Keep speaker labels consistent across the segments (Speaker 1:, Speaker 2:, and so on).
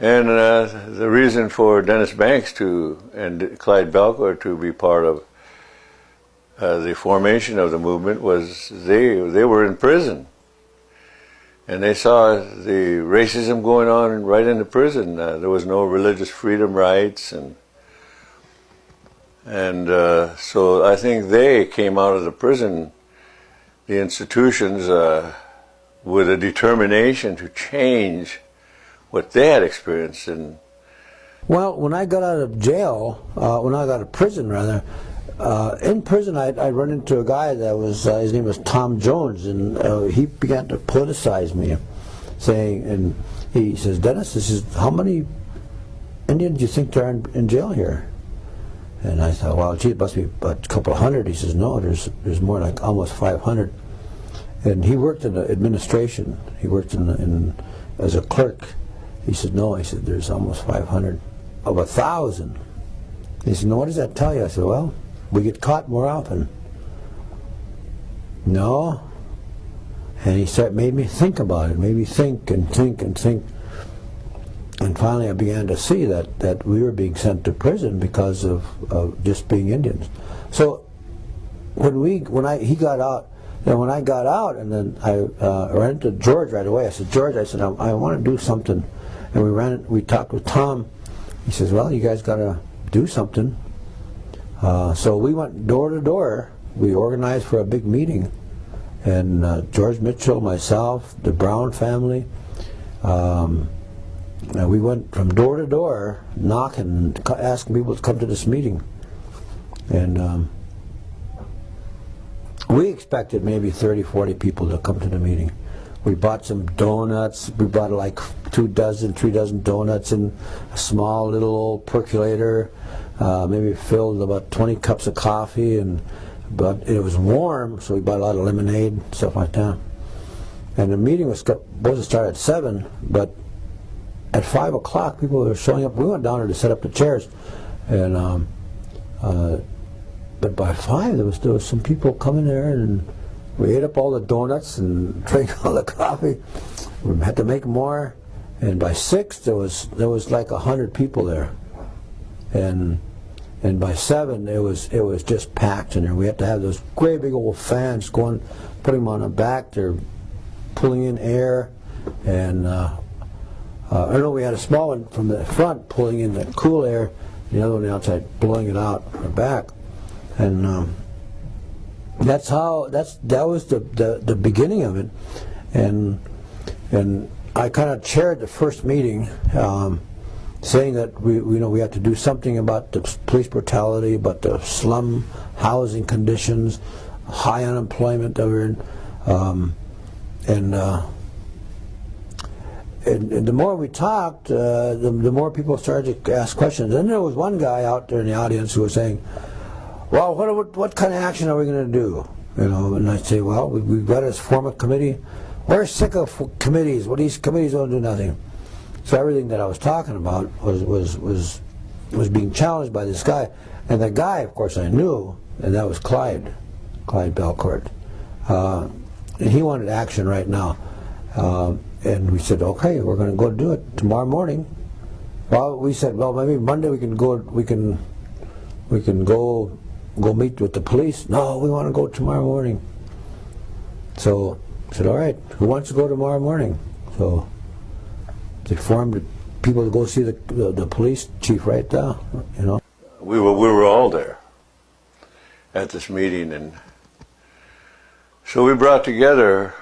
Speaker 1: And the reason for Dennis Banks and Clyde Belcourt to be part of the formation of the movement was they were in prison. And they saw the racism going on right in the prison. There was no religious freedom rights, and so I think they came out of the prison, the institutions, with a determination to change what they had experienced. And
Speaker 2: well, when I got out of jail, when I got out of prison rather, in prison I run into a guy that was, his name was Tom Jones, and he began to politicize me, saying, and he says, Dennis, this is, how many Indians do you think there are in jail here? And I thought, well, gee, it must be a couple of hundred. He says, no, there's more, like almost 500. And he worked in the administration. He worked as a clerk. He said, no. He said, there's almost 500 of 1,000. He said, no, what does that tell you? I said, well, we get caught more often. No. And he made me think about it, made me think and think and think. And finally I began to see that we were being sent to prison because of just being Indians. So when I got out, and then I ran into George right away. I said, George, I said, I want to do something. And we talked with Tom. He says, well, you guys got to do something. So we went door to door. We organized for a big meeting. And George Mitchell, myself, the Brown family, we went from door to door, knocking, asking people to come to this meeting. And we expected maybe 30, 40 people to come to the meeting. We bought some donuts. We bought like 3 dozen donuts in a small little old percolator. Maybe filled about 20 cups of coffee, but it was warm, so we bought a lot of lemonade, stuff like that. And the meeting was supposed to start at 7, but at 5 o'clock, people were showing up. We went down there to set up the chairs, and but by 5, there was some people coming there, and we ate up all the donuts and drank all the coffee. We had to make more, and by 6, there was like 100 people there, and by 7, it was just packed in there. We had to have those great big old fans going, putting them on the back. They're pulling in air, and I know we had a small one from the front pulling in the cool air, and the other one outside blowing it out from the back, and that was the beginning of it, and I kind of chaired the first meeting, saying that we have to do something about the police brutality, about the slum housing conditions, high unemployment that we're in, and the more we talked, the more people started to ask questions. And there was one guy out there in the audience who was saying, well, what kind of action are we going to do? And I'd say, well, we've got to form a committee. We're sick of committees. Well, these committees don't do nothing. So everything that I was talking about was being challenged by this guy. And the guy, of course, I knew, and that was Clyde Belcourt. And he wanted action right now. And we said, okay, we're going to go do it tomorrow morning. Well, we said, well, maybe Monday we can go meet with the police. No, we want to go tomorrow morning. So I said, all right, who wants to go tomorrow morning? So they formed people to go see the police chief right there,
Speaker 1: We were all there at this meeting, and so we brought together,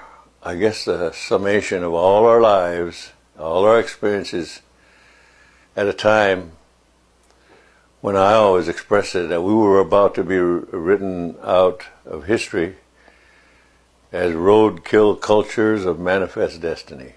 Speaker 1: I guess, the summation of all our lives, all our experiences at a time when I always expressed it that we were about to be written out of history as roadkill cultures of manifest destiny.